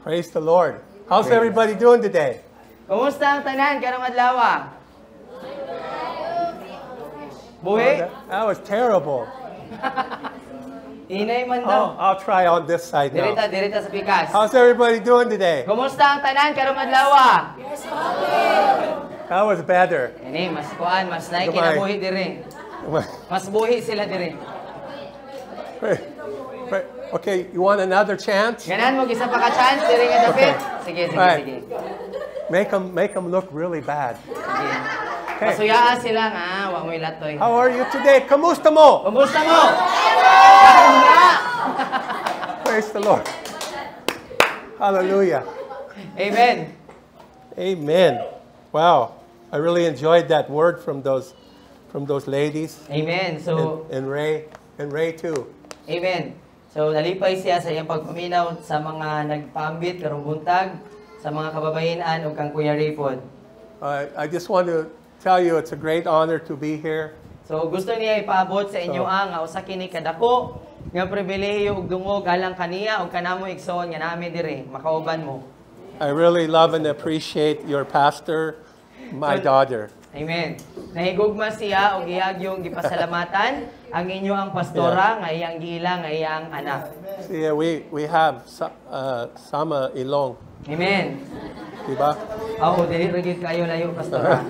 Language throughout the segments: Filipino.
Praise the Lord. How's everybody doing today? Kumusta ang tanan karong adlaw? Buhi? That was terrible. Inay man daw. I'll try on this side now. Dirita sa pikas. How's everybody doing today? Kumusta ang tanan karong adlaw? That was better. Ini mas kuan, mas naik kinabuhi diri. Mas buhi sila diri. Okay, you want another chance? Ganan mo gisa pa ka chance diri nga dapit. Sige. Make them look really bad. Sige. Okay. Pasuyaan sila nga, wa mo'y latoy. How are you today? Kamusta mo? Kumusta mo? Praise the Lord. Hallelujah. Amen. Amen. Wow. I really enjoyed that word from those ladies. Amen. So and Ray too. Amen. So nalipay siya sa iyang pagpaminaw sa mga nagpaambit karong buntag, sa mga kababayenan ug kang Kuya Rayford. I just want to tell you it's a great honor to be here. So gusto niya ipaabot sa inyo ang usa kini kadako nga pribilehiyo ug dungog alang kaniya ug kanamo igsoon nga nami diri makauban mo. I really love and appreciate your pastor, my daughter. Amen. Nahigugma siya og iyang yung gipasalamatan ang inyo ang pastora nga iyang giila nga iyang anak. See, we have Sama Ilong. Amen. Diba? Oo, dili ra gyud kayo layo pastora.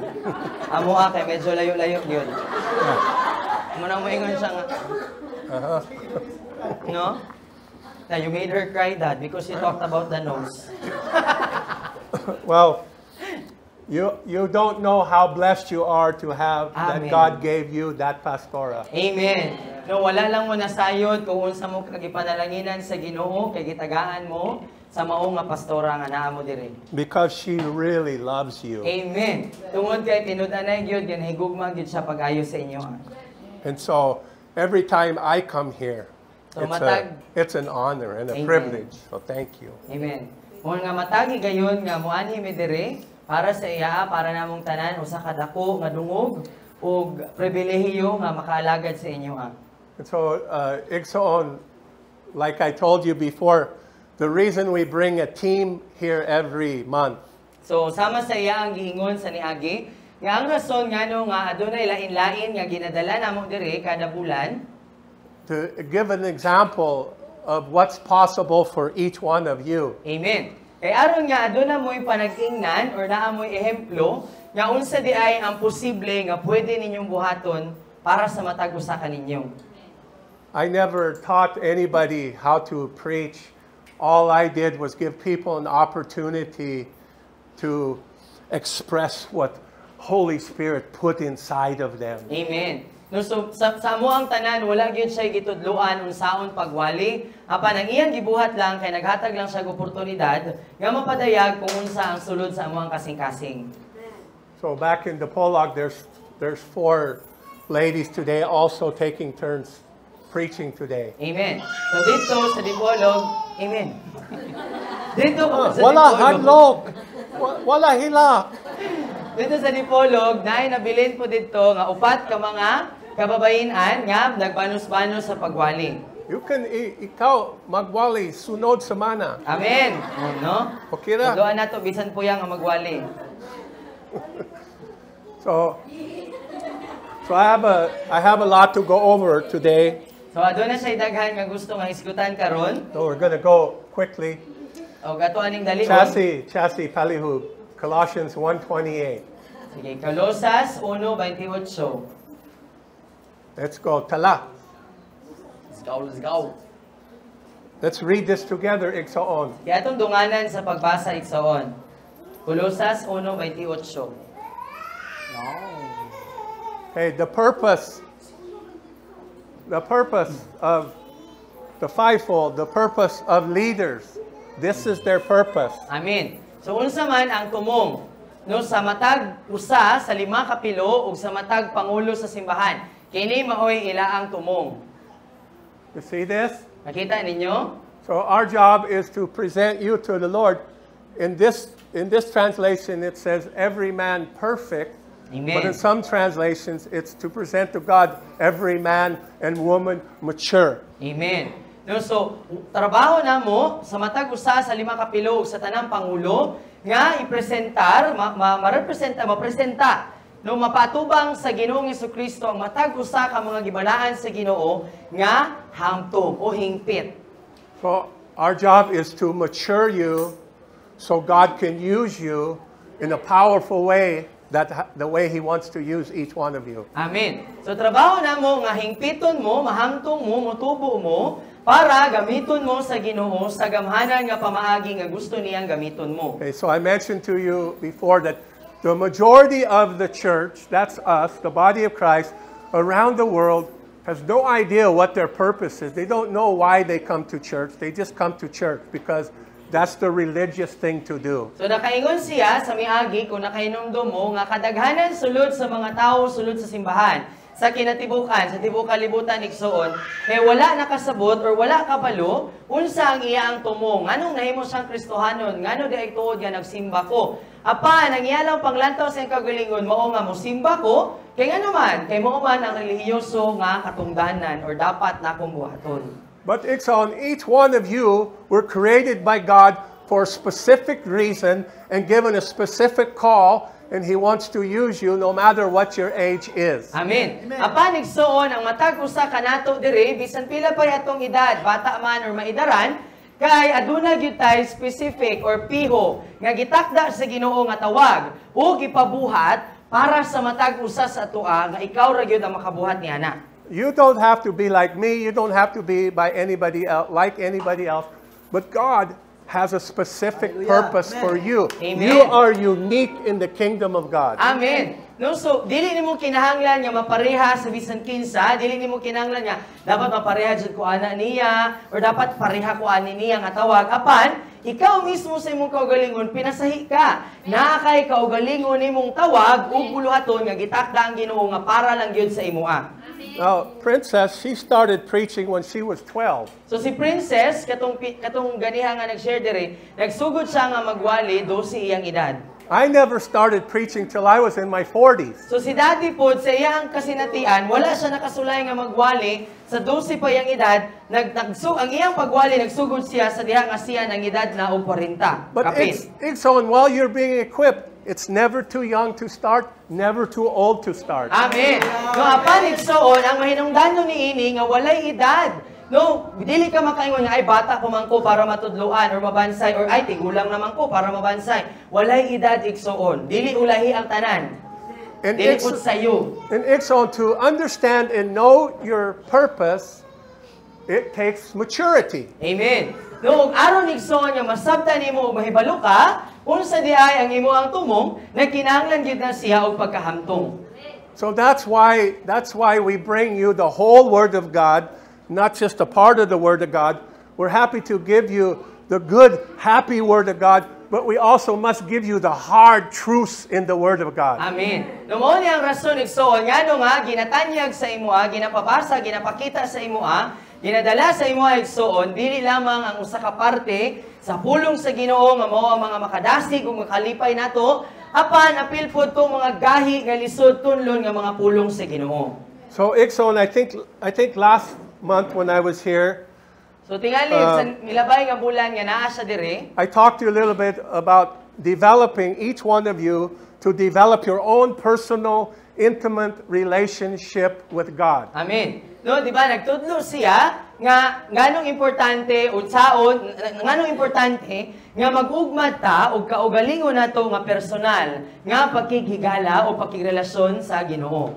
Amo kay medyo layo-layo gyud. Amo nang moingon siya nga. No? Now you made her cry, Dad, because you talked about the nose. Well, you don't know how blessed you are to have that God gave you that pastora. Amen. No, wala lang mo nasayod kung unsa mo kagipanalanginan sa Ginoo kay gitagaan mo sa mao nga pastora nga naa mo diri. Because she really loves you. Amen. Tungod kay tinud-anay gyud gan higugma gyud sa pag-ayo sa inyo. And so every time I come here, it's an honor and a privilege. So thank you. Amen. Mo nga matagi gayon nga moanhi mi diri para sa iya, para namong tanan usa ka dako nga dungog ug pribilehiyo nga makaalagad sa inyo. And so Igsoon, like I told you before, the reason we bring a team here every month. So sama sa iya ang giingon sa niagi nga ang rason ngano nga adunay lain-lain nga ginadala namo diri kada bulan to give an example of what's possible for each one of you. Amen. Kay aron nga aduna mo'y panag-ingnan or naa mo'y ehemplo nga unsa di ay ang posible nga pwede ninyong buhaton para sa matag usa kaninyo. I never taught anybody how to preach. All I did was give people an opportunity to express what Holy Spirit put inside of them. Amen. No, so sa mo ang tanan wala gyud siya gitudloan unsaon pagwali apan ang iyang gibuhat lang kay naghatag lang siya og oportunidad nga mapadayag kung unsa ang sulod sa among kasing-kasing. So back in the Polog there's 4 ladies today also taking turns preaching today. Amen. So dito sa Dipolog, amen. Dito sa wala Dipolog. hadlok. Wala hilak. Dito sa Dipolog, naay nabilin po dito nga upat ka mga kababayenan nga nagbanos-banos sa pagwali. You can ikaw magwali sunod semana. Amen. No? Okay ra. Doon nato bisan po yang magwali. So I have a lot to go over today. So aduna siya daghan nga gusto nga isgutan karon. So we're going to go quickly. O gato aning dali. Chasi palihub. Colossians 1:28. Sige, Colosas 1:28. Let's go. Tala. Let's go. Let's read this together, Igsoon. Kaya itong dunganan sa pagbasa Igsoon. Colosas 1:28. Hey, the purpose of the fivefold, the purpose of leaders, this is their purpose. Amen. So unsa man ang tumong no sa matag usa sa 5 kapilo ug sa matag pangulo sa simbahan. Kini maoy ilaang tumong. You see this? Nakita ninyo? So our job is to present you to the Lord. In this translation it says every man perfect. Amen. But in some translations it's to present to God every man and woman mature. Amen. No, so, trabaho na mo sa matag usa sa 5 kapilo sa tanang pangulo nga ipresentar, mapresenta no mapatubang sa Ginoong Jesucristo ang matag usa ka mga gibalaan sa Ginoo nga hamtong o hingpit. So our job is to mature you so God can use you in a powerful way, the way He wants to use each one of you. Amen. So trabaho na mo nga hingpiton mo, mahamtong mo, motubo mo para gamiton mo sa Ginoo sa gamhanan nga pamaagi nga gusto niyang gamiton mo. Okay, so I mentioned to you before that the majority of the church, that's us, the body of Christ, around the world, has no idea what their purpose is. They don't know why they come to church. They just come to church because that's the religious thing to do. So nakaingon siya sa miagi kung nakainomdom mo nga kadaghanan sulod sa mga tao sulod sa simbahan sa kinatibukan, sa tibuok kalibutan igsoon, kay wala nakasabot or wala kabalo, unsa ang iya ang tumo. Nganong nahimo siyang Kristohanon? Ngano di ay tuod nga nagsimba ko? Apan, ang iya lang panglantaw sa kagalingon, mao nga mosimba ko, kay nga naman, kay mao man ang relihiyoso nga katungdanan or dapat na kong buhaton. But Ikson, each one of you were created by God for a specific reason and given a specific call, and He wants to use you no matter what your age is. Amen. Apan igsoon ang matag usa kanato diri bisan pila pa yatong edad, bata man or maidaran, kay aduna gyud tay specific or piho nga gitakda sa Ginoo nga tawag o gipabuhat para sa matag usa sa atoa nga ikaw ra gyud ang makabuhat niana. You don't have to be like me. You don't have to be by anybody else, like anybody else. But God has a specific purpose for you. Amen. You are unique in the kingdom of God. Amen. No, so dili nimo kinahanglan nga mapareha sa bisan kinsa, dili nimo kinahanglan nga dapat mapareha jud ko ana niya or dapat pareha ko ani niya nga tawag. Apan ikaw mismo sa imong kaugalingon pinasahi ka. Naa kay kaugalingon nimong tawag ug buluhaton nga gitakda ang Ginoo nga para lang gyud sa imoa. Now, Princess, she started preaching when she was 12. So si Princess katong ganiha nga nag-share dire, nagsugod siya nga magwali 12 iyang edad. I never started preaching till I was in my 40s. So si Daddy po sa iyang kasinatian, wala siya nakasulay nga magwali sa 12 pa iyang edad, ang iyang pagwali nagsugod siya sa diha nga siya ng edad na og 40. But Ikson, while you're being equipped, it's never too young to start, never too old to start. Amen. No apan igsoon ang mahinungdanon niini nga walay edad. No, dili ka makaingon nga ay bata ko man ko para matudloan or mabansay or ay tigulang naman ko para mabansay. Walay edad igsoon. Dili ulahi ang tanan. Dili pud sayo. And Ikson, to understand and know your purpose, it takes maturity. Amen. No, aron igsoon nga masabtan nimo og mahibalo ka, unsa di ay ang imo ang tumong nagkinahanglan gyud na siya og pagkahamtong. So that's why we bring you the whole Word of God, not just a part of the Word of God. We're happy to give you the good, happy Word of God, but we also must give you the hard truths in the Word of God. Amen. Mao ni ang rason igsoon ngano nga ginatanyag sa imoa, ginapabasa, ginapakita sa imoa, ginadala sa imoa igsoon dili lamang ang usa ka parte sa pulong sa Ginoo nga mao ang mga makadasig ug makalipay nato, apan apil pod to mga gahi nga lisod tunlon nga mga pulong sa Ginoo. So Ikson, I think last month when I was here, so tingali sa milabay nga bulan nga naa siya dire, I talked to you a little bit about developing each one of you to develop your own personal, intimate relationship with God. Amen. No, di ba nagtudlo siya nga nganong importante unsaon nganong importante nga mag-ugma ta og kaugalingon nato nga personal nga pakigigala o pakigrelasyon sa Ginoo.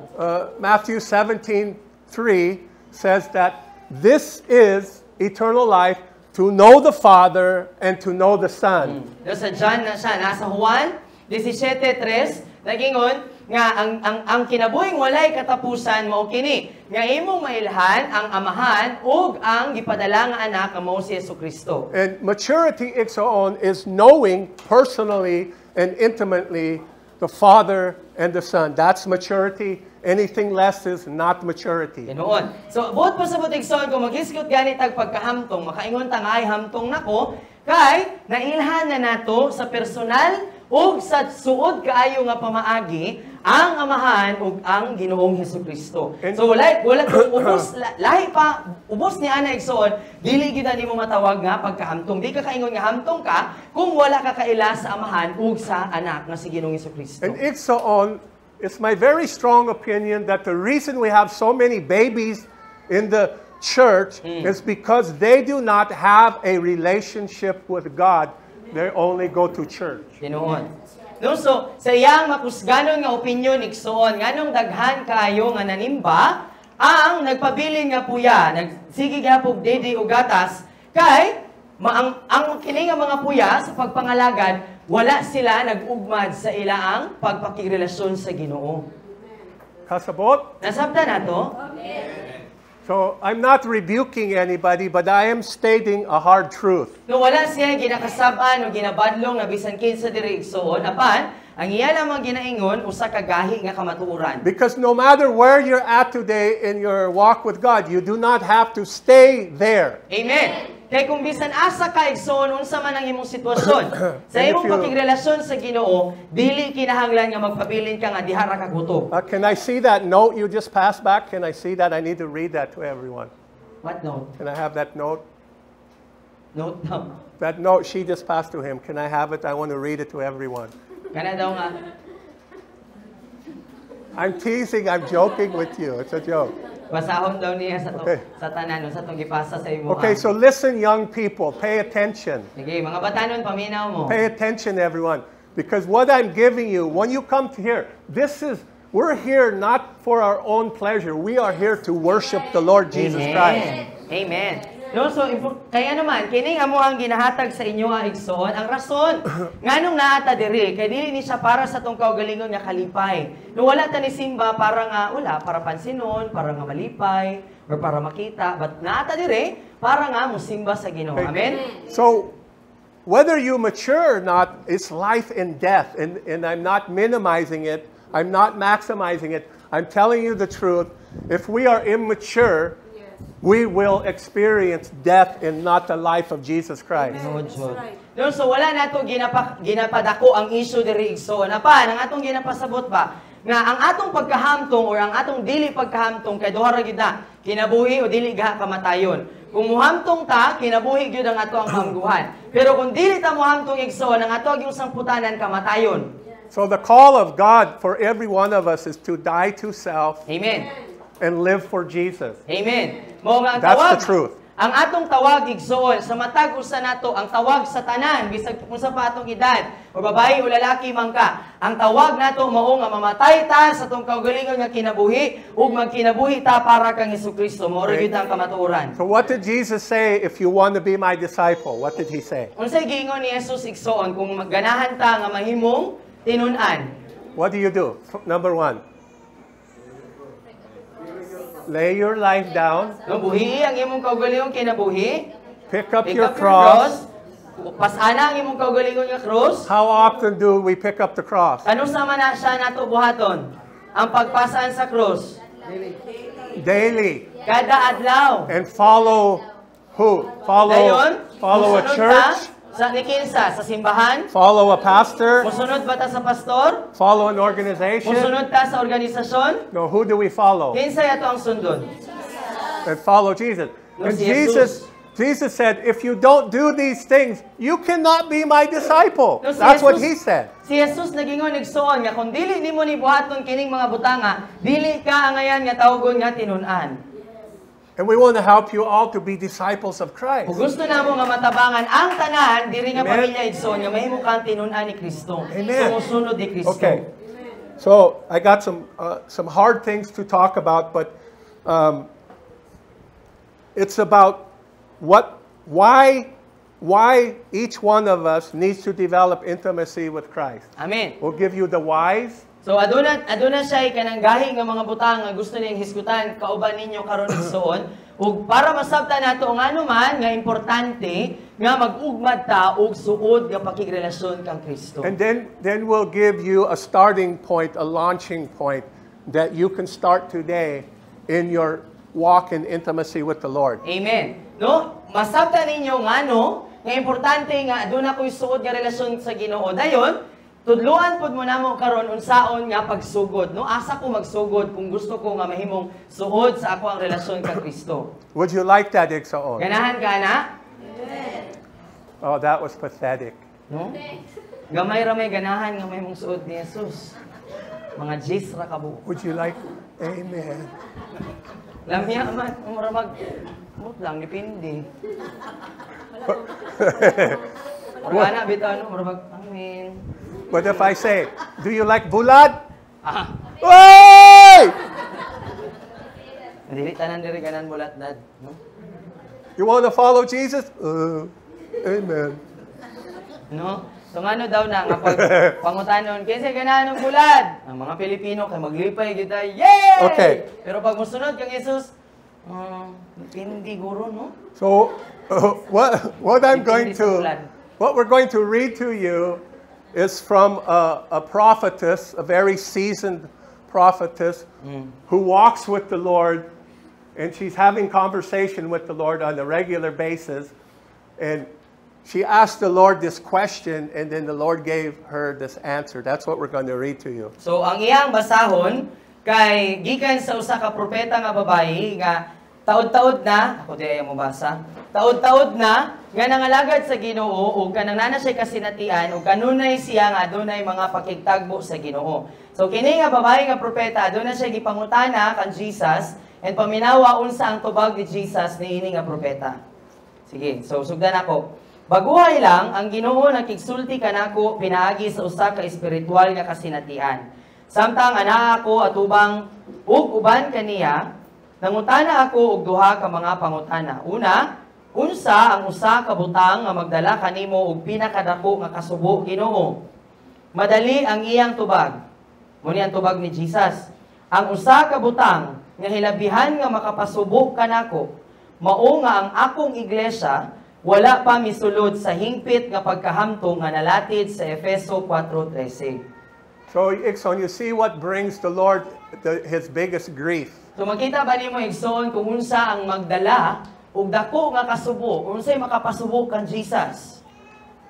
Matthew 17:3 says that this is eternal life, to know the Father and to know the Son. Do sa John na siya, nasa Juan 17:3 nagingon nga ang kinabuhing walay katapusan mao kini nga imong mailhan ang amahan ug ang gipadala nga anak nga mao si Jesucristo. And maturity, Ikson, is knowing personally and intimately the Father and the Son. That's maturity. Anything less is not maturity. Ganoon. So, buot pa sa butigson, kung maghisgot ganit ang pagkahamtong, makaingon ta nga ay hamtong nako, kay nailhan na nato sa personal ug sa suod kaayo nga pamaagi ang Amahan ug ang Ginoong Hesukristo. So wala kung ubos lahi pa ubos ni ana igsoon, dili gyud nimo matawag nga pagkahamtong. Di ka kaingon nga hamtong ka kung wala ka kaila sa Amahan ug sa anak nga si Ginoong Hesukristo. And igsoon, it's my very strong opinion that the reason we have so many babies in the church is because they do not have a relationship with God. They only go to church. Tinuod. No, so, sa iyang mapusganon nga opinyon, igsoon, nganong daghan kayo nga nanimba, ang nagpabilin nga puya, nagsige gapog dede o gatas, kay, ang kini nga mga puya sa pagpangalagad, wala sila nag-ugmad sa ilaang pagpakirelasyon sa Ginoo. Kasabot? Nasabda na to? So, I'm not rebuking anybody, but I am stating a hard truth. No, wala siya ginakasab-an o ginabadlong na bisan kinsa diri igsoon, apan ang iya lamang ginaingon usa ka gahi nga kamatuoran. Because no matter where you're at today in your walk with God, you do not have to stay there. Amen. Kay kung bisan asa ka igsoon unsa man ang imong sitwasyon, sa imong pakigrelasyon sa Ginoo, dili kinahanglan nga magpabilin ka nga diha ra ka kutob. Can I see that note you just passed back? Can I see that? I need to read that to everyone. What note? Can I have that note? Note down. That note she just passed to him. Can I have it? I want to read it to everyone. Kana daw nga. I'm teasing. I'm joking with you. It's a joke. Basahon daw niya sa to, Okay. sa tanan sa tong gipasa sa imo. Okay, so listen, young people. Pay attention. Sige, mga batanon paminaw mo. Pay attention, everyone. Because what I'm giving you, when you come to here, we're here not for our own pleasure. We are here to worship the Lord Jesus Christ. Amen. No, so kaya naman kining amo ang ginahatag sa inyo igsoon ang rason nganong naata diri kay dili ni siya para sa tong kaugalingon nga kalipay. No wala ta ni simba para nga para pansinon, para nga malipay or para makita, but naata diri para nga musimba sa Ginoo. Amen. So whether you mature or not, it's life and death, and I'm not minimizing it. I'm not maximizing it. I'm telling you the truth. If we are immature, we will experience death and not the life of Jesus Christ. No, so wala na ito ginapadako ang issue diri igsoon. Apan, ang atong ginapasabot ba, nga ang atong pagkahamtong or ang atong dili pagkahamtong kay duha ra gyud na kinabuhi o dili gaha kamatayon. Kung muhamtong ta, kinabuhi gyud ang ato ang kamguhan. Pero kung dili ta muhamtong igsoon, ang ato gyud sangputanan kamatayon. So the call of God for every one of us is to die to self. Amen. And live for Jesus. Amen. Mao nga ang That's tawag. the truth. Ang atong tawag igsoon sa matag usa nato, ang tawag sa tanan bisag unsa pa atong edad o babae o lalaki man ka. Ang tawag nato mao nga mamatay ta sa tong kaugalingon nga kinabuhi ug magkinabuhi ta para kang Hesukristo. Mao ra gyud ang kamatuoran. So what did Jesus say if you want to be my disciple? What did he say? Unsay giingon ni Jesus igsoon kung ganahan ta nga mahimong tinun-an? What do? Number one. Lay your life down. No, buhi ang imong kaugalingong kinabuhi. Pick up your cross. Pasana ang imong kaugalingon nga cross. How often do we pick up the cross? Ano sama na siya nato buhaton? Ang pagpasaan sa cross. Daily. Kada adlaw. And follow who? Dayon, Follow a musunod church? ta sa nikinsa, sa simbahan. Follow a pastor? Musunod ba ta sa pastor? Follow an organization? Musunod ta sa organisasyon? No, who do we follow? Kinsay ato ang sundon? And follow Jesus. No, And si Jesus. Jesus said, if you don't do these things, you cannot be my disciple. No, si That's what he Jesus- said. Si Jesus nagingon igsoon nga kung dili nimo ni buhaton kining mga butanga, dili ka angayan nga tawgon nga tinun-an. And we want to help you all to be disciples of Christ. Kung gusto namo nga matabangan ang tanan diri nga Amen. pamilya igsoon nga mahimo kang tinun-an ni Kristo. Amen. Sumusunod ni Kristo. Okay. So I got some hard things to talk about, but it's about why each one of us needs to develop intimacy with Christ. Amen. We'll give you the whys. So aduna siya kanang gahi nga mga butang nga gusto niyang hisgutan kauban ninyo karon igsoon ug para masabtan nato ang ano man nga importante nga mag-ugmad ta og suod nga pakigrelasyon kang Kristo. And then we'll give you a starting point, a launching point that you can start today in your walk in intimacy with the Lord. Amen. No? Masabtan ninyo nga no nga importante nga aduna koy suod nga relasyon sa Ginoo. Dayon Tudluan pud mo namo karon unsaon nga pagsugod, no? Asa ko magsugod kung gusto ko nga mahimong suod sa ako ang relasyon kay Kristo. Would you like that, Igsoon? Ganahan ka na? Oh, that was pathetic. No? Gamay ra may ganahan nga mahimong suod ni Jesus. Mga Jis ra kabo. Would you like? Amen. Lamya man, umra mag mut lang depende. Organa bitaw no, umra mag amen. But if I say, do you like bulad? Ah, Hey! dili tanan diri ganan bulat dad, no? You want to follow Jesus? Amen. No? So ngano daw na nga pag pangutanon kinsa ganahan ng bulad? Ang mga Pilipino kay maglipay gyud ay, yay! Okay. Pero pag mosunod kang Jesus, hindi guro, no? So, what we're going to read to you is from a prophetess, a very seasoned prophetess, who walks with the Lord, and she's having conversation with the Lord on a regular basis, and she asked the Lord this question, and then the Lord gave her this answer. That's what we're going to read to you. So ang iyang basahon kay gikan sa usa ka propeta nga babayi nga taud-taud na, ako di ay mo basa. Taud-taud na nga nangalagad sa Ginoo ug kanang nana siya kasinatian ug kanunay siya nga adunay mga pakigtagbo sa Ginoo. So kini nga babae nga propeta aduna siya gipangutana kan Jesus and paminawa unsa ang tubag ni Jesus niini nga propeta. Sige, so sugdan ako. Baguhay lang ang Ginoo nakigsulti kanako pinaagi sa usa ka espiritual nga kasinatian. Samtang ana ako atubang ug uban kaniya, nangutana ako og duha ka mga pangutana. Una, unsa ang usa ka butang nga magdala kanimo og pinakadako nga kasubo Ginoo? Madali ang iyang tubag. Muni ang tubag ni Jesus. Ang usa ka butang nga hilabihan nga makapasubo kanako, mao nga ang akong iglesia wala pa misulod sa hingpit nga pagkahamtong nga nalatid sa Efeso 4:13. So, Ikson, you see what brings the Lord his biggest grief. So makita ba nimo igsoon kung unsa ang magdala og dako nga kasubo, unsay makapasubo kan Jesus?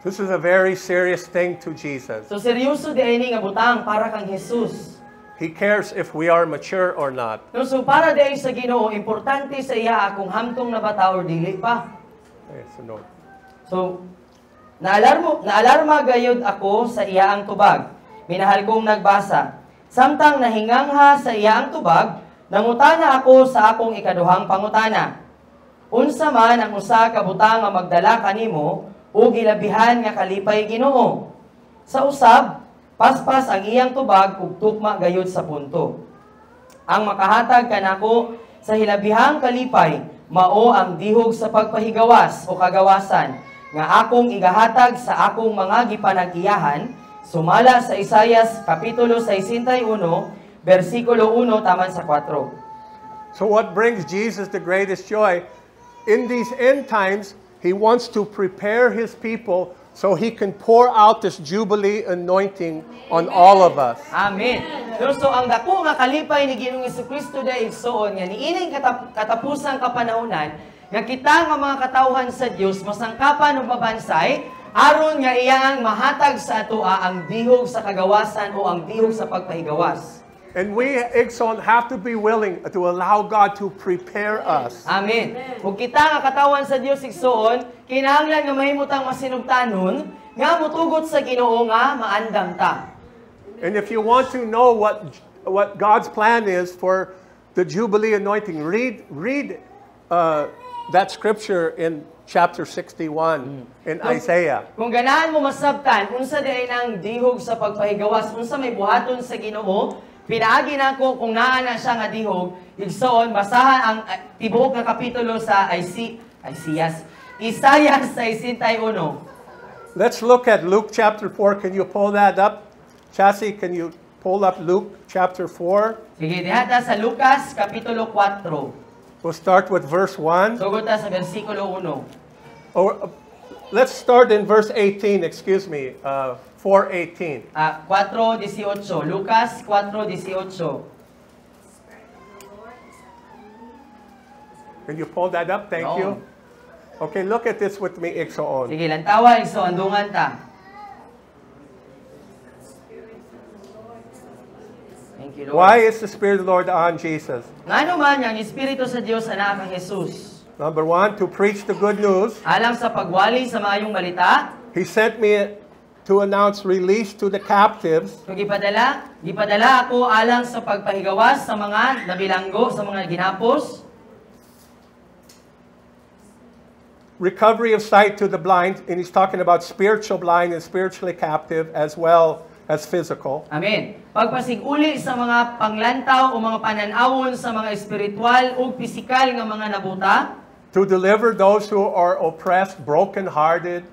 This is a very serious thing to Jesus. So seryoso di ini nga butang para kang Jesus. He cares if we are mature or not. No, so para dahil sa Ginoo, importante sa iya kung hamtong na bata or dili pa. Okay, so no. So naalarma gayud ako sa iya ang tubag. Minahal kong nagbasa. Samtang nahingangha sa iya ang tubag, nangutana ako sa akong ikaduhang pangutana. Unsa man ang usa ka butang nga magdala kanimo o gilabihan nga kalipay Ginoo? Sa usab, paspas ang iyang tubag ug tukma gayud sa punto. Ang makahatag kanako sa hilabihang kalipay mao ang dihog sa pagpahigawas o kagawasan nga akong igahatag sa akong mga gipanag-iyahan sumala sa Isaias kapitulo 61 versikulo 1 taman sa 4. So what brings Jesus the greatest joy? In these end times, He wants to prepare His people so He can pour out this Jubilee anointing on all of us. Amen. So ang dako nga kalipay ni Ginoong Jesucristo dahil igsoon nga niining katapusang kapanahunan nga kita nga mga katawhan sa Dios masangkapan ug mabansay aron nga iyang mahatag sa atoa ang dihog sa kagawasan o ang dihog sa pagpahigawas. And we, Ikson, have to be willing to allow God to prepare us. Amen. Kung kita nga katawan sa Dios igsoon, kinahanglan nga mahimutang masinugtanon nga mutugot sa Ginoo nga maandam ta. And if you want to know what God's plan is for the Jubilee anointing, read that scripture in chapter 61 in Isaiah. Kung ganahan mo masabtan, unsa di ay nang dihog sa pagpahigawas, unsa may buhaton sa Ginoo, pinaagi nako kung naa na siya nga dihog, igsoon basahan ang tibuok nga kapitulo sa Isaias 61. Let's look at Luke chapter 4. Can you pull that up? Chassie, can you pull up Luke chapter 4? Sige, dihata sa Lucas kapitulo 4. We'll start with verse 1. Sugod ta sa bersikulo 1. Or let's start in verse 18, excuse me, 4:18. 4:18. Lucas 4:18. Can you pull that up? Thank you. Okay, look at this with me, Iksoon. Sige, lantawa, igsoon, dungan ta. Thank you, Lord. Why is the Spirit of the Lord on Jesus? Ngano man nga ang Espiritu sa Dios ana kang Jesus? Number one, to preach the good news. Alang sa pagwali sa maayong balita, He sent me to announce release to the captives, kung gipadala ako alang sa pagpahigawas sa mga nabilanggo, sa mga ginapos, recovery of sight to the blind, and he's talking about spiritual blind and spiritually captive as well as physical. Amen. Pagpasiguli sa mga panglantaw o mga pananawon sa mga espiritual o pisikal nga mga nabuta, To deliver those who are oppressed, brokenhearted,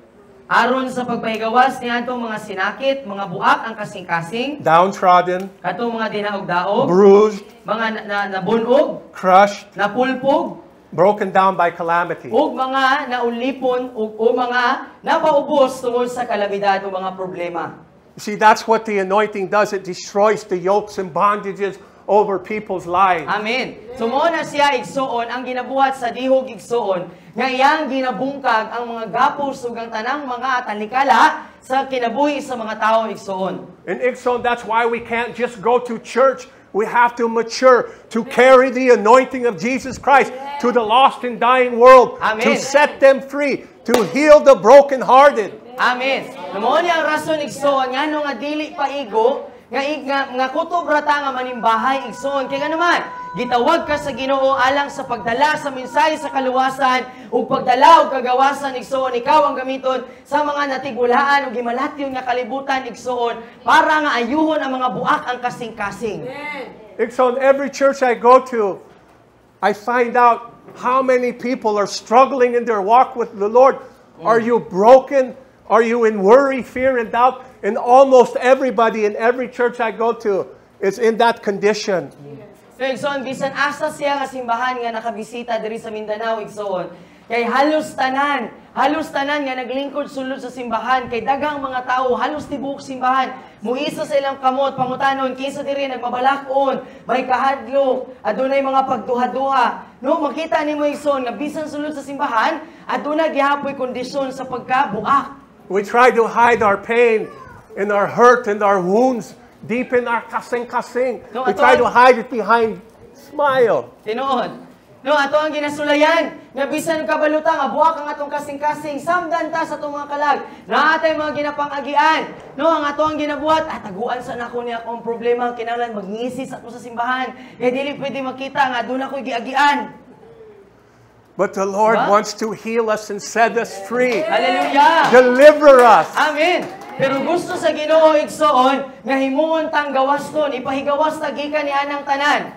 aron sa pagpahigawas niadtong mga sinakit, mga buak ang kasing-kasing, downtrodden, katong mga dinaog-daog, bruised, mga nabunog, crushed, napulpog, broken down by calamity. ug mga naulipon ug mga napaubos tungod sa kalamidad o mga problema. You see, that's what the anointing does. It destroys the yokes and bondages over people's lives. Amen. So mo na siya igsuon ang ginabuhat sa dihog igsuon nga iyang ginabungkag ang mga gapos ug ang tanang mga talikala sa kinabuhi sa mga tawo igsuon. In Ixon, that's why we can't just go to church. We have to mature to carry the anointing of Jesus Christ to the lost and dying world, Amen. to set them free, to heal the brokenhearted. Amen. Mo ni ang rason igsuon ngano nga dili paigo nga kutob rata nga manimbahay igsuon kay naman gitawag ka sa Ginoo alang sa pagdala sa mensahe sa kaluwasan ug pagdala og kagawasan igsuon ikaw ang gamiton sa mga natigulaan ug gimalatyon nga kalibutan igsuon para nga ayuhon ang mga buak ang kasing-kasing. Ixon, every church I go to, I find out how many people are struggling in their walk with the Lord. Are you broken? Are you in worry, fear, and doubt? And almost everybody in every church I go to is in that condition. So, igsoon, bisan asa siya nga simbahan nga nakabisita diri sa Mindanao, igsoon, kay halos tanan nga naglingkod sulod sa simbahan, kay dagang mga tao, halos tibuok simbahan, muisa sa ilang kamot, pangutanon, kinsa diri nagmabalakon, may kahadlok, adunay mga pagduha-duha. No, makita nimo igsoon nga bisan sulod sa simbahan, aduna gihapoy kondisyon sa pagkabuak. We try to hide our pain and our hurt and our wounds deep in our kasing-kasing. No, We try to hide it behind smile. Tinuod. No, ato ang ginasulayan, nga bisan kabaluta nga buwak ang atong kasing-kasing, samdan ta sa atong mga kalag, na atay mga ginapangagian. No, ang ato ang ginabuhat, taguan sa nako niya akong problema, kinahanglan magnisis ako sa simbahan. Kaya dili pwede makita nga doon ako'y giagian. But the Lord Diba? wants to heal us and set us free. Hallelujah! Deliver us. Amen. Pero gusto sa Ginoo igsoon nga himuon tang gawaston, ipahigawas ta gikan ni anang tanan.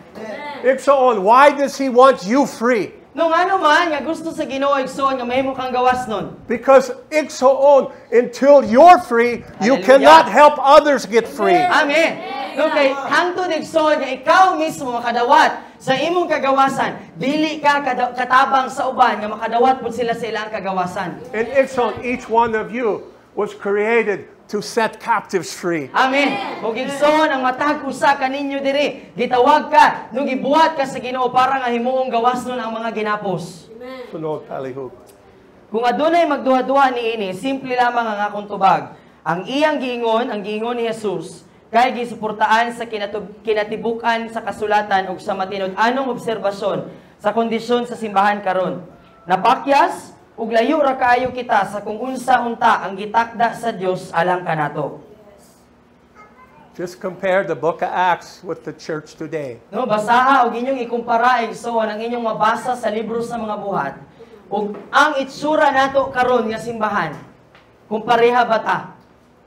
Ixon, why does He want you free? No ano man nga gusto sa Ginoo igsoon nga mahimo kang gawasnon. Because Ixon, until you're free, you Hallelujah. cannot help others get free. Amen. Okay, hangtod igsoon nga ikaw mismo makadawat sa imong kagawasan, dili ka katabang sa uban nga makadawat pud sila sa ilang kagawasan. And Ixon, each one of you was created to set captives free. Amen. Ug igsoon ang matag usa kaninyo diri, gitawag ka nung gibuhat ka sa Ginoo para nga himuong gawasnon ang mga ginapos. Sunod, palihog. Kung adunay magduha-duha niini, simple lamang ang akong tubag. Ang iyang giingon, ang giingon ni Jesus, kay gisuportaan sa kinatibukan sa kasulatan ug sa matinud-anong obserbasyon sa kondisyon sa simbahan karon. Napakyas ug layo ra kaayo kita sa kung unsa-unta ang gitakda sa Dios alang kanato. Just compare the book of Acts with the church today. No, basaha og inyong ikumpara igsoon ang inyong mabasa sa libro sa mga buhat ug ang itsura nato karon nga simbahan. Kumpareha ba ta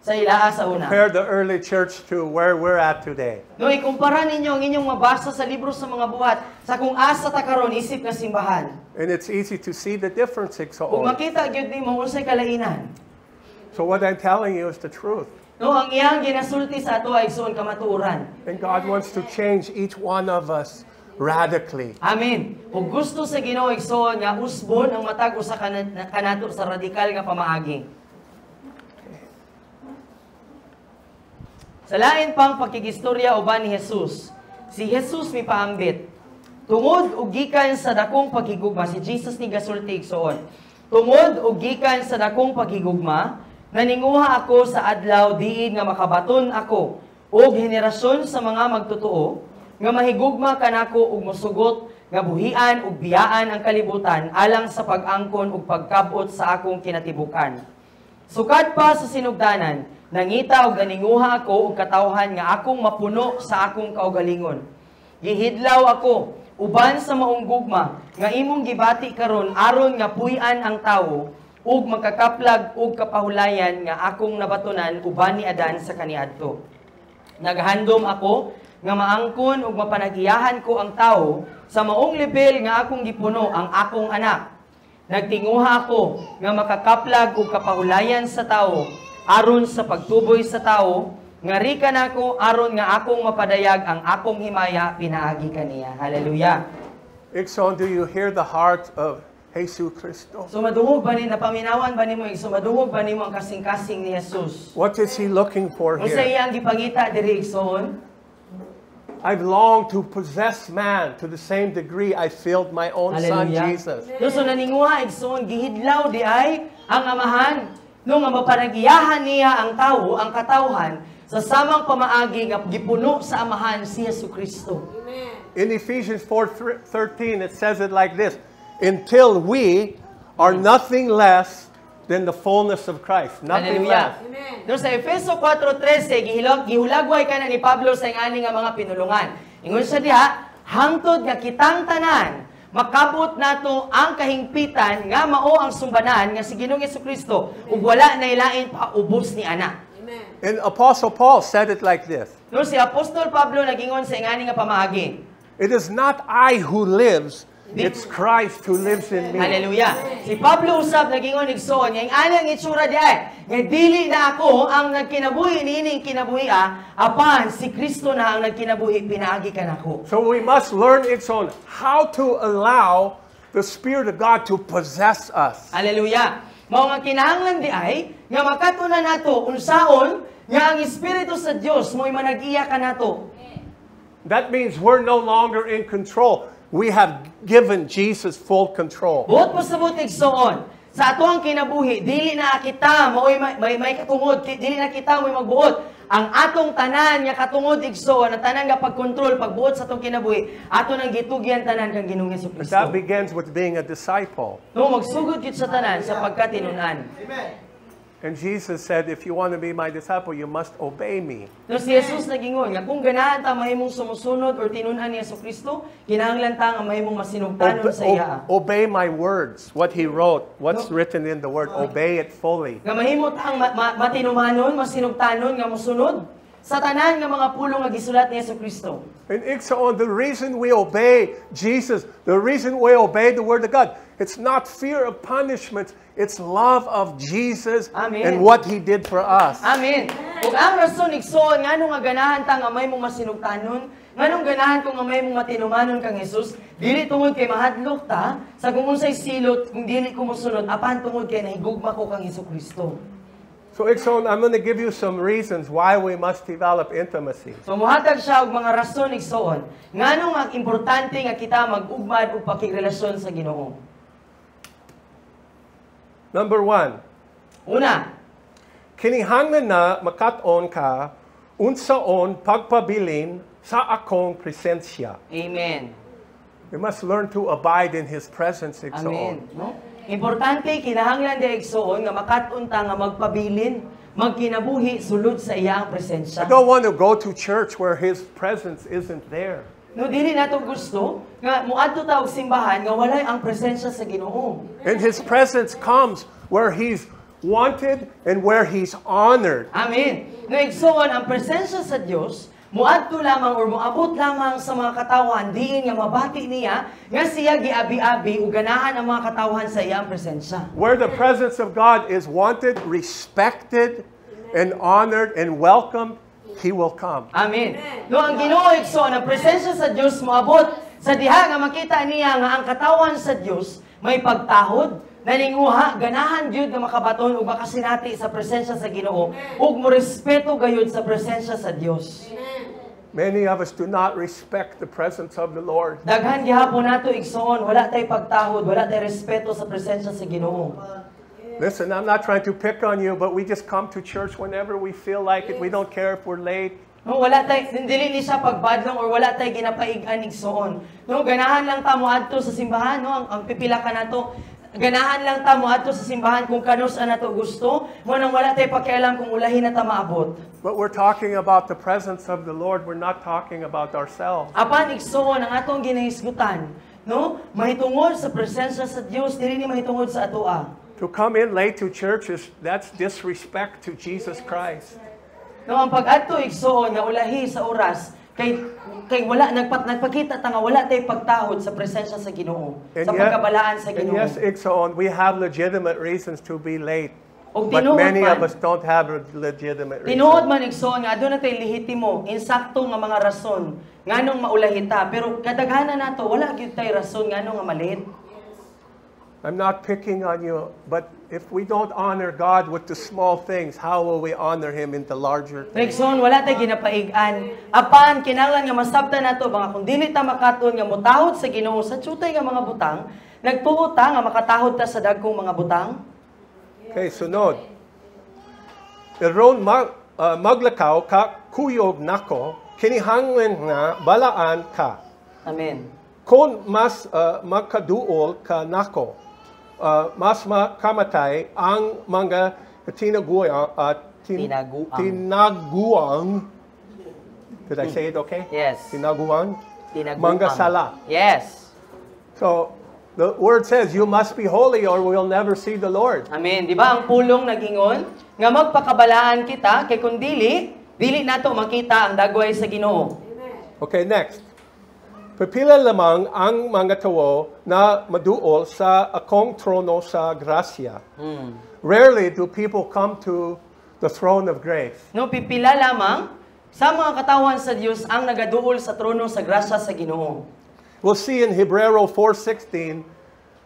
sa ilaa sa una? Compare the early church to where we're at today. No, ikumpara ninyo ang inyong mabasa sa libro sa mga buhat sa kung asa ta karon isip nga simbahan. And it's easy to see the difference, Kung Ixon. makita gyud nimo unsay kalainan. So what I'm telling you is the truth. No, ang iyang ginasulti sa ato ay igsoon kamatuoran. And God wants to change each one of us radically. Amen. Ug gusto sa Ginoo igsoon nga usbon ang matag usa kanato sa radikal nga pamaagi. Sa lain pang pagkigistorya uban ni Jesus, si Jesus mipaambit. Tungod ug gikan sa dakong paghigugma, si Jesus ni gasulti igsoon. Tungod ug gikan sa dakong paghigugma, naninguha ako sa adlaw diin nga makabaton ako ug henerasyon sa mga magtotoo nga mahigugma kanako ug mosugot nga buhian ug biyaan ang kalibutan alang sa pag-angkon ug pagkabot sa akong kinatibukan. Sukad pa sa sinugdanan, nangita ug naninguha ako og katawhan nga akong mapuno sa akong kaugalingon. Gihidlaw ako uban sa maong gugma nga imong gibati karon aron nga puy-an ang tawo ug magkakaplag ug kapahulayan nga akong nabatunan uban ni Adan sa kaniadto. Naghandom ako nga maangkon ug mapanagiyahan ko ang tawo sa maong level nga akong gipuno ang akong anak. Nagtinguha ako nga makakaplag ug kapahulayan sa tawo aron sa pagtuboy sa tawo nga rika nako aron nga akong mapadayag ang akong himaya pinaagi kaniya. Hallelujah. Ikson, do you hear the heart of Jesus Cristo? Sumaduhog ba ni napaminawan ba nimo sumaduhog ba nimo ang kasing-kasing ni Jesus? What is he looking for Unsa here? iyang gipangita diri igsoon? I've longed to possess man to the same degree I filled my own son Hallelujah. Jesus. So naninguha igsoon gihidlaw di ay ang amahan no nga mapanagiyahan niya ang tawo, ang katawhan sa samang pamaagi nga gipuno sa amahan si Jesucristo. In Ephesians 4:13 it says it like this, until we are nothing less than the fullness of Christ. Nothing less. Hallelujah. No sa Efeso 4:13 gihulagway kana ni Pablo sa ingani nga mga pinulungan. Ingon siya diha, hangtod nga kitang tanan makabot nato ang kahingpitan nga mao ang sumbanan nga si Ginoong Jesucristo ug wala na ilain pa ubos ni ana. And Apostle Paul said it like this, No si Apostol Pablo nagingon sa ingani nga pamaagi. it is not I who lives, it's Christ who lives in me. Hallelujah. Si Pablo usab nagingon igsoon nga ang alang itsura di ay nga dili na ako ang nagkinabuhi niining kinabuhi apan si Kristo na ang nagkinabuhi pinaagi kanako. So we must learn Ikson how to allow the Spirit of God to possess us. Hallelujah. Mao nga kinahanglan di ay nga makatuna nato unsaon nga ang Espiritu sa Dios mo'y manag-iya kanato. That means we're no longer in control. We have given Jesus full control. Buot pasabot igsoon. Sa ato ang kinabuhi, dili na kita mo'y may katungod, dili na kita mo'y magbuot. Ang atong tanan nga katungod igsoon, ang tanan nga pagkontrol, pagbuot sa atong kinabuhi, ato nang gitugyan tanan kang Ginoong But Jesucristo. that begins with being a disciple. No magsugod gid sa tanan sa pagkatinunan. And Jesus said, if you want to be my disciple, you must obey me. No si Jesus nagingon nga kung ganahan ta mahimong sumusunod or tinun-an ni Jesucristo, kinahanglan ta nga mahimong masinugtanon sa iya. Obey my words, what he wrote, what's written in the word. Obey it fully. Nga mahimo tang matinumanon, masinugtanon nga mosunod sa tanan nga mga pulong nga gisulat ni Jesucristo. And Iksaon, the reason we obey Jesus, the reason we obey the word of God, it's not fear of punishment, it's love of Jesus Amen. and what he did for us. Amen. Ug ang rason igsoon nganong nga ganahan ta nga mahimong masinugtanon, nganong ganahan ko nga mahimong matinumanon kang Jesus, dili tungod kay mahadlok ta sa kung unsay silot kung dili ko mosunod apan tungod kay nahigugma ko kang Jesucristo. So Iksaon, I'm going to give you some reasons why we must develop intimacy. So muhatag siya og mga rason igsoon nganong ang importante nga kita mag-ugmad og pakigrelasyon sa Ginoo. Number 1, Una, kinihanglan na makaton ka unsaon pagpabilin sa akong presensya. amen. We must learn to abide in his presence, Amen. Iksaon. No? Importante kinahanglan di igsoon nga makatunta nga magpabilin, magkinabuhi sulod sa iyang presensya. I don't want to go to church where his presence isn't there. No dili nato gusto nga muadto ta og simbahan nga walay ang presensya sa Ginoo. And his presence comes where he's wanted and where he's honored. Amen. No igsoon ang presensya sa Dios muadto lamang or moabot lamang sa mga katawhan diin nga mabati niya nga siya giabi-abi ug ganahan ang mga katawhan sa iyang presensya. Where the presence of God is wanted, respected, and honored and welcomed, he will come. Amen. No ang Ginoo igsoon ang presensya sa Dios moabot sa diha nga makita niya nga ang katawhan sa Dios may pagtahod, nalinguha, ganahan gyud nga makabaton ug makasinati sa presensya sa Ginoo ug morespeto gayud sa presensya sa Dios. Many of us do not respect the presence of the Lord. Daghan gihapon nato igsoon wala tay pagtahod, wala tay respeto sa presensya sa Ginoo. Listen, I'm not trying to pick on you, but we just come to church whenever we feel like it. We don't care if we're late. No, wala tay dili ni siya pagbadlong or wala tay ginapaigan igsoon. No, ganahan lang ta moadto sa simbahan, no, ang pipila ka nato. Ganahan lang ta moadto sa simbahan kung kanus na nato gusto, mo nang wala tay pakialam kung ulahin na ta maabot. But we're talking about the presence of the Lord. We're not talking about ourselves. Apan igsoon ang atong ginahisgutan, no? Mahitungod sa presensya sa Dios, dili ni mahitungod sa atoa. To come in late to church that's disrespect to Jesus Christ. No, ang pag-adto igsoon nga ulahi sa oras kay wala nagpakita ta nga wala tay pagtahod sa presensya sa Ginoo, sa pagkabalaan sa And Ginoo. yes, igsoon, we have legitimate reasons to be late. Og But tinuod many man, of us don't have a legitimate tinuod reason. man igsoon nga aduna tay lehitimo, insakto nga mga rason nganong maulahi ta, pero kadaghanan nato wala gyud tay rason nganong nga malate. I'm not picking on you, but if we don't honor God with the small things, how will we honor Him in the larger things? Igsoon wala tay ginapaigan. Apan kinahanglan nga masabtan nato mga kung dili ta makaton nga motahod sa Ginoo sa tsutay nga mga butang, nagtuo ta nga makatahod ta sa dagkong mga butang. Okay, sunod. Iron maglakaw ka kuyog nako, kinihanglan nga balaan ka. Amen. Kung mas makaduol ka nako, mas makamatay ang mga tinaguang. Did I say it okay? Yes. Tinaguang? Tinaguang. Mga sala. Yes. So, the word says, you must be holy or we'll never see the Lord. Amen. Di ba ang pulong nagingon nga magpakabalaan kita kay kun dili nato makita ang dagway sa Ginoo. Okay, next. Pipila lamang ang mga tao na maduol sa akong trono sa grasya. Rarely do people come to the throne of grace. No, pipila lamang sa mga katawan sa Dios ang nagaduol sa trono sa grasya sa Ginoo. We'll see in Hebreo 4:16,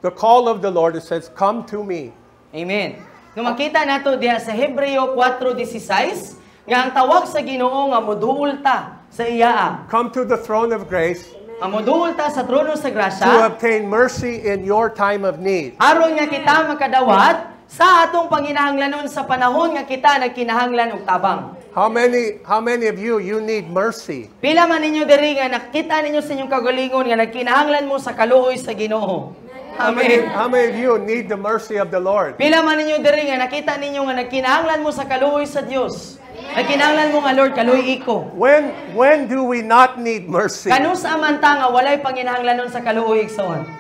the call of the Lord, it says, come to me. Amen. Nung makita nato diha sa Hebreo 4:16 nga ang tawag sa Ginoo nga moduol ta sa iya. Come to the throne of grace Ang moduol ta sa trono sa to grasya. obtain mercy in your time of need. Aron nga kita makadawat sa atong panginahanglanon sa panahon nga kita nagkinahanglan og tabang. How many of you need mercy? Pila man ninyo diri nga nakita ninyo sa inyong kagalingon nga nagkinahanglan mo sa kaluoy sa Ginoo. Amen. How many of you need the mercy of the Lord? Pila man ninyo diri nga nakita ninyo nga nagkinahanglan mo sa kaluoy sa Dios. Nagkinahanglan mo nga Lord kaluoy iko. When do we not need mercy? Kanu sa amanta nga walay panginahanglanon sa kaluoy igsoon.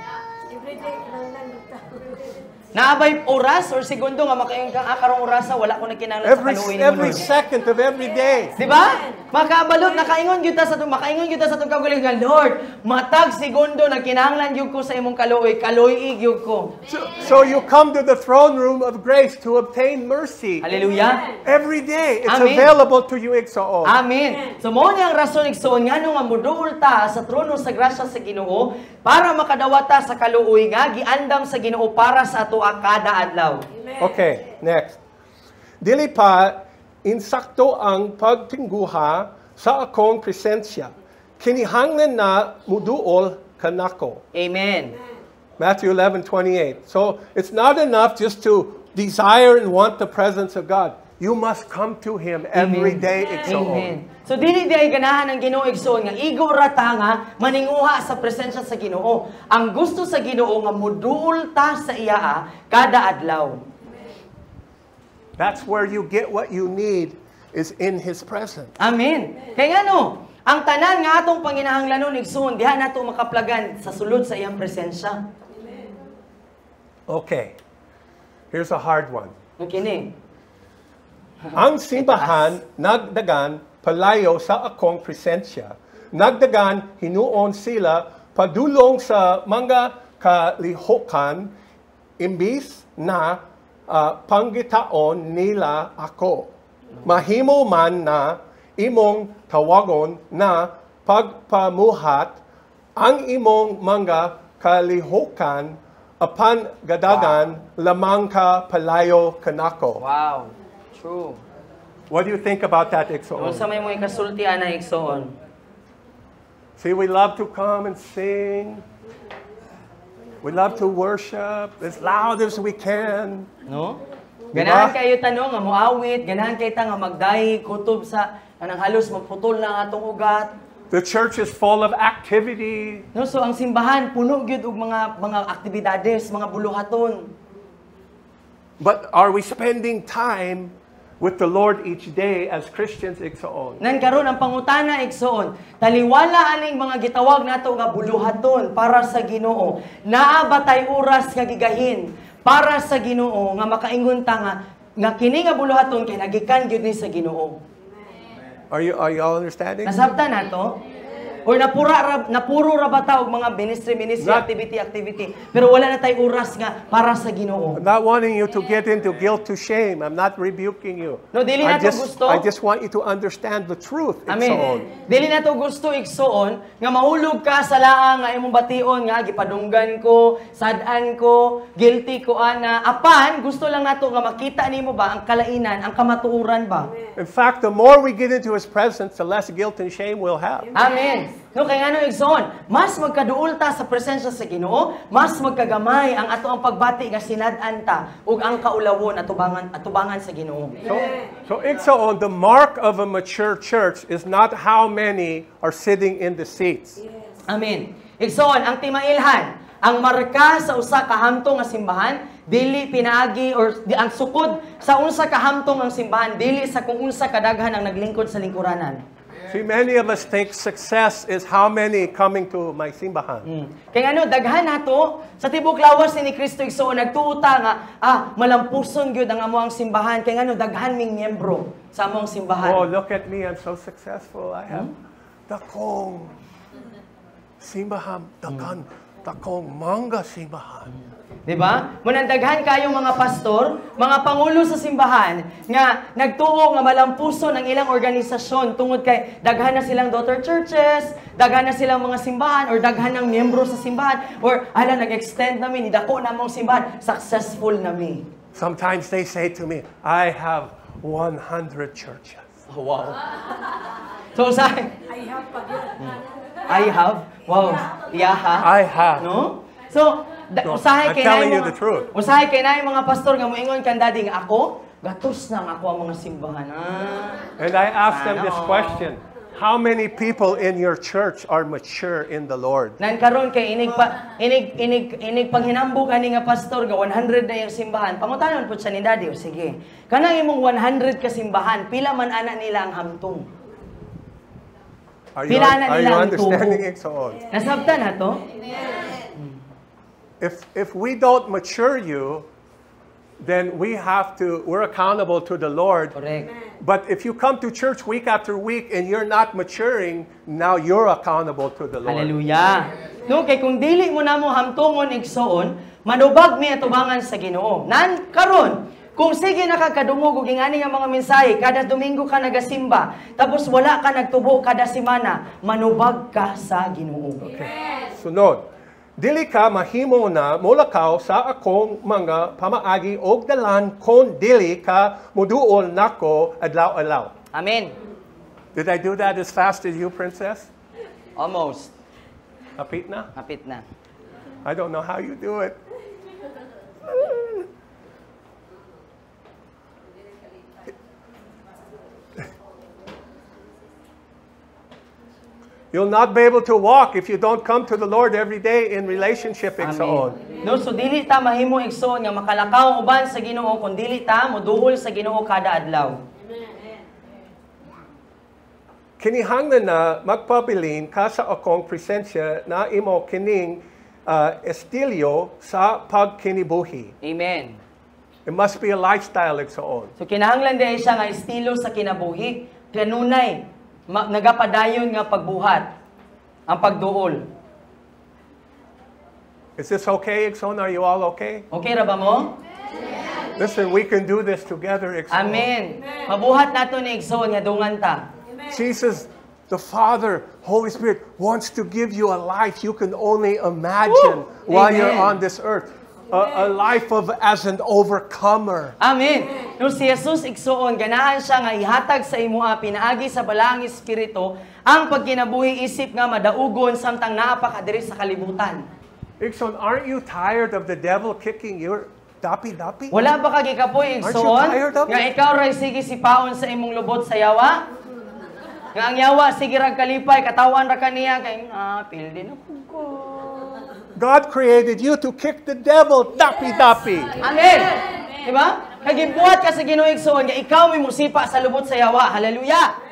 Naabay oras or segundo nga makaingon kang karong orasa wala ko nagkinahanglan sa kaluoy ni Every Lord. second of every day. Di ba? Makabalot nakaingon gyud ta sa atong kaugalingon, Lord, matag segundo nagkinahanglan gyud ko sa imong kaluoy gyud ko. So you come to the throne room of grace to obtain mercy. Hallelujah. Every day. It's Amen. available to you, igsoon. Amen. So mo ni ang rason igsoon ngano nga moduol ta sa trono sa grasya sa Ginoo para makadawat ta sa kaluoy nga giandam sa Ginoo para sa ato kada adlaw. Okay, next. Dili pa insakto ang pagtingguha sa akong presensya. Kinihanglan na muduol kanako. Amen. Matthew 11:28. So it's not enough just to desire and want the presence of God. You must come to Him every day, igsoon. Amen. So dili di ay ganahan ng Ginoo igsoon nga igo ra ta nga maninguha sa presensya sa Ginoo. Ang gusto sa Ginoo nga moduol ta sa iya kada adlaw. That's where you get what you need, is in His presence. Amen. Kaya ngano, ang tanan nga atong panginahanglanon igsoon diha nato makaplagan sa sulod sa iyang presensya. Okay. Here's a hard one. Kini. Ang simbahan nagdagan palayo sa akong presensya. Nagdagan hinuon sila padulong sa mga kalihokan imbis na panggitaon nila ako. Mahimo man na imong tawagon na pagpamuhat ang imong mga kalihokan apan gadagan lamang ka palayo kanako. Wow. True. What do you think about that, Kung igsoon? sa may mga kasultian na igsoon. See, we love to come and sing. We love to worship as loud as we can. No? Ganahan kayo tanong nga muawit, ganahan kayo ta nga magdahi kutob sa anang halos magputol na atong ugat. The church is full of activity. No, so ang simbahan puno gyud og mga aktibidades, mga buluhaton. But are we spending time with the Lord each day as Christians, igsoon? Nan karon ang pangutana igsoon, taliwala aning mga gitawag nato nga buluhaton para sa Ginoo. Naa ba tay oras nga gigahin para sa Ginoo nga makaingon ta nga kini nga buluhaton kay nagikan gyud ni sa Ginoo. Are you all understanding? Nasabtan nato? Or napuro ra ba ta og mga ministry activity pero wala na tay oras nga para sa Ginoo. I'm not wanting you to get into guilt to shame. I'm not rebuking you. No, dili nato gusto. I just want you to understand the truth. Amen. Igsoon. Dili nato gusto igsoon nga mahulog ka sa laang nga imong bation nga gipadunggan ko, sad-an ko, guilty ko ana. Apan gusto lang nato nga makita nimo ba ang kalainan, ang kamatuoran ba? In fact, the more we get into His presence, the less guilt and shame we'll have. Amen. No, kay ngano igsoon, mas magkaduol ta sa presensya sa Ginoo, mas magkagamay ang ato ang pagbati nga sinad-an ta ug ang kaulawon atubangan sa Ginoo. So igsoon, the mark of a mature church is not how many are sitting in the seats. Amen. Igsoon, ang timailhan, ang marka sa usa ka hamtong nga simbahan, dili pinaagi or ang sukod sa unsa ka hamtong ang simbahan, dili sa kung unsa kadaghan ang naglingkod sa lingkuranan. See, many of us think success is how many coming to my simbahan. Kay ano, daghan nato sa tibok lawas ni Kristo igsoon nagtuuta nga malampuson gyud ang amoang simbahan kay ano daghan ming miyembro sa amoang simbahan. Oh, look at me, I'm so successful. I have dakong simbahan, dakong manga simbahan. Diba? Munang daghan kayong mga pastor, mga pangulo sa simbahan nga nagtuo nga malampuson ang ilang organisasyon tungod kay daghan na silang daughter churches, daghan na silang mga simbahan or daghan ng miyembro sa simbahan or nag-extend nami ni dako na mong simbahan, successful nami. Sometimes they say to me, I have 100 churches. Oh, wow. So I have I have? Wow. Yeah, ha? I have. No? So, usahay I'm kay telling you mga the truth. usahay kay na mga pastor nga moingon kan dadi nga ako gatos nang ako ang mga simbahan. And I asked them this Sana. question. How many people in your church are mature in the Lord? Nan karon kay inig panghinambog ani nga pastor nga 100 na yung simbahan. Pangutanon pud sa ni daddy o sige. Kanang imong 100 ka simbahan, pila man ana nila ang hamtong? Are Pila na you nila ang understanding tubo? it so on? Nasabtan na to? If we don't mature you, then we're accountable to the Lord. Correct. But if you come to church week after week and you're not maturing, now you're accountable to the Lord. Hallelujah. No, kay kung dili mo na mo hamtungon igsoon, manubag mi atubangan sa Ginoo. Nan karon, kung sige nakakadungog og ingani nga mga mensahe, kada Domingo ka nagasimba, tapos wala ka nagtubo kada semana, manubag ka sa Ginoo. Okay. Sunod. Dili ka mahimo na mulakaw sa akong mga pamaagi og dalan kon dili ka muduol nako adlaw-adlaw. Amen. Did I do that as fast as you, princess? Almost. Hapit na? Hapit na. I don't know how you do it. You'll not be able to walk if you don't come to the Lord every day in relationship. Igsoon. No, so dili ta mahimo igsoon nga makalakaw uban sa Ginoo kun dili ta moduol sa Ginoo kada adlaw. Kinihanglan na magpabilin ka sa akong presensya na imo kining estilyo sa pagkinibuhi. Amen. It must be a lifestyle. Igsoon. So kinahanglan dahil siya nga estilo sa kinabuhi, kanunay nagapadayon nga pagbuhat ang pagduol. Is this okay, Igsoon? Are you all okay? Okay ra ba mo? Listen, we can do this together, Igsoon. Amen. Mabuhat nato ni igsoon nga dungan ta. Jesus, the Father, Holy Spirit wants to give you a life you can only imagine while you're Amen. on this earth. A life of as an overcomer. Amen. No si Jesus igsoon ganahan siya nga ihatag sa imuha pinaagi sa balaang espiritu ang pagkinabuhi isip nga madaugon samtang naa pa ka diri sa kalibutan. Igsoon, aren't you tired of the devil kicking your Dapi-dapi? Wala ba ka gikapoy Aren't you igsoon tired of it? nga ikaw ray sige sipaon sa imong lubot sa yawa? Nga ang yawa sige rag kalipay katawan ra kaniya kay pildi na pud ko. God created you to kick the devil. Dapi-dapi. Amen. Di ba? Kagibuhat ka sa Ginoo igsoon nga ikaw may musipa sa lubot sa yawa. Hallelujah.